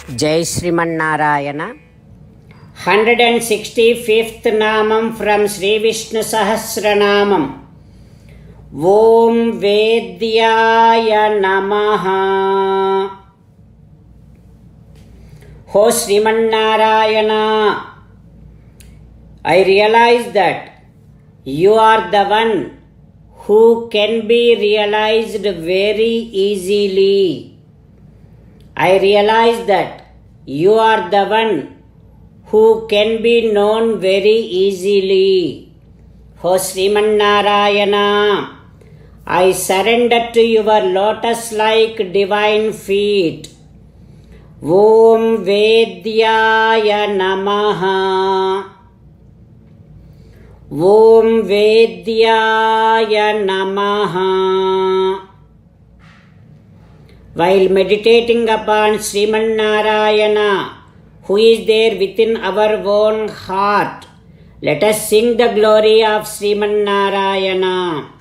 Jai Srimannarayana. 165th Namam from Sri Vishnu Sahasranamam. Om Vedyaya Namaha. Ho Srimannarayana, I realize that you are the one who can be realized very easily. I realize that you are the one who can be known very easily. O Srimannarayana, I surrender to your lotus-like divine feet. Om Vedyaya Namaha. Om Vedyaya Namaha. While meditating upon Srimannarayana, who is there within our own heart, let us sing the glory of Srimannarayana.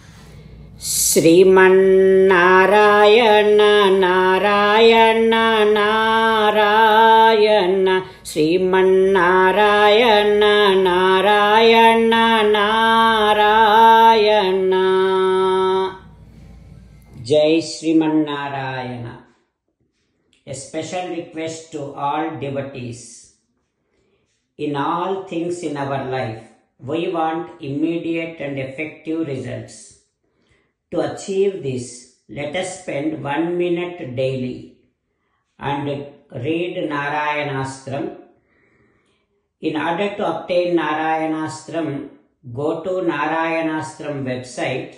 Srimannarayana, Narayana, Narayana, Srimannarayana, Narayana, Narayana. Jai Srimannarayana. A special request to all devotees. In all things in our life, we want immediate and effective results. To achieve this, let us spend 1 minute daily and read Narayanastram. In order to obtain Narayanastram, go to Narayanastram website,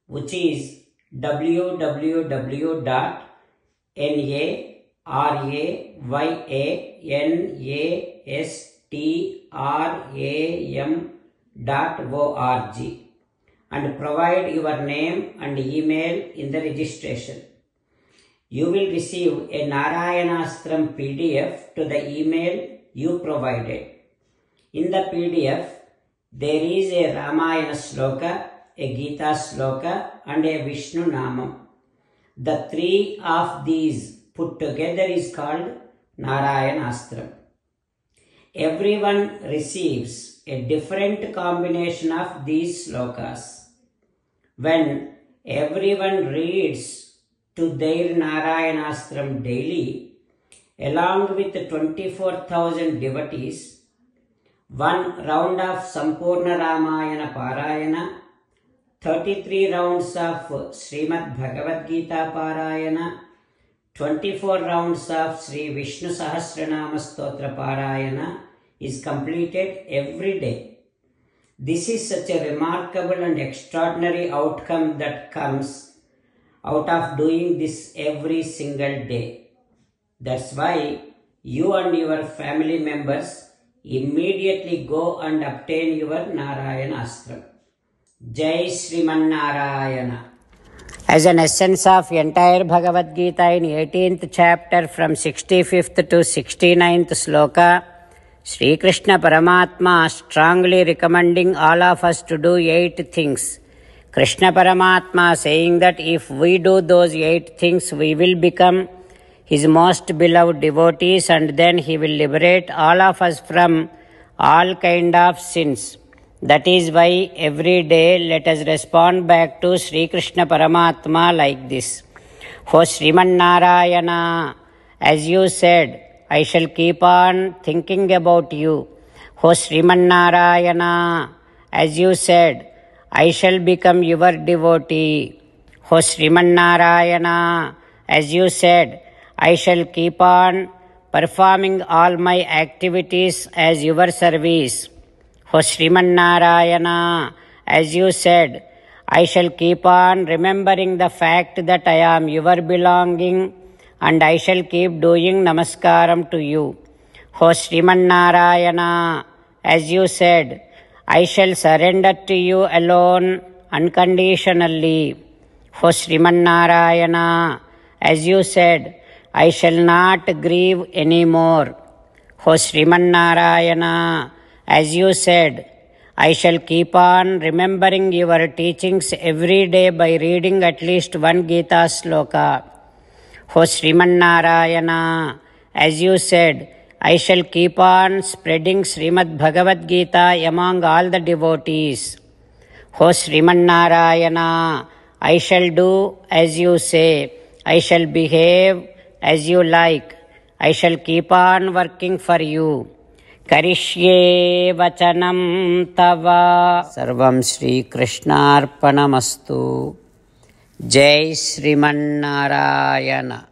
which is www.narayanastram.org and provide your name and email in the registration. You will receive a Narayanastram PDF to the email you provided. In the PDF, there is a Ramayana Sloka, a Gita Sloka and a Vishnu Namam. The three of these put together is called Narayanastram. Everyone receives a different combination of these slokas. When everyone reads to their Narayanastram daily, along with 24,000 devotees, 1 round of Sampurna Ramayana Parayana, 33 rounds of Srimad Bhagavad Gita Parayana, 24 rounds of Sri Vishnu Sahasranama Stotra Parayana is completed every day. This is such a remarkable and extraordinary outcome that comes out of doing this every single day. That's why you and your family members immediately go and obtain your Narayanastram. Jai Srimannarayana. As an essence of entire Bhagavad Gita in 18th chapter from 65th to 69th sloka, Sri Krishna Paramatma strongly recommending all of us to do 8 things. Krishna Paramatma saying that if we do those 8 things, we will become his most beloved devotees and then he will liberate all of us from all kind of sins. That is why every day let us respond back to Sri Krishna Paramatma like this. O Srimannarayana, as you said, I shall keep on thinking about you. O Srimannarayana, as you said, I shall become your devotee. O Srimannarayana, as you said, I shall keep on performing all my activities as your service. O Srimannarayana, as you said, I shall keep on remembering the fact that I am your belonging and I shall keep doing namaskaram to you. O Srimannarayana, as you said, I shall surrender to you alone unconditionally. O Srimannarayana, as you said, I shall not grieve anymore. O Srimannarayana, as you said, I shall keep on remembering your teachings every day by reading at least one Gita sloka. O Srimannarayana, as you said, I shall keep on spreading Srimad Bhagavad Gita among all the devotees. O Sriman Narayana, I shall do as you say. I shall behave as you like. I shall keep on working for you. Karishye vachanam tava. Sarvam Shri Krishnarpanamastu. Jai Sriman Narayana.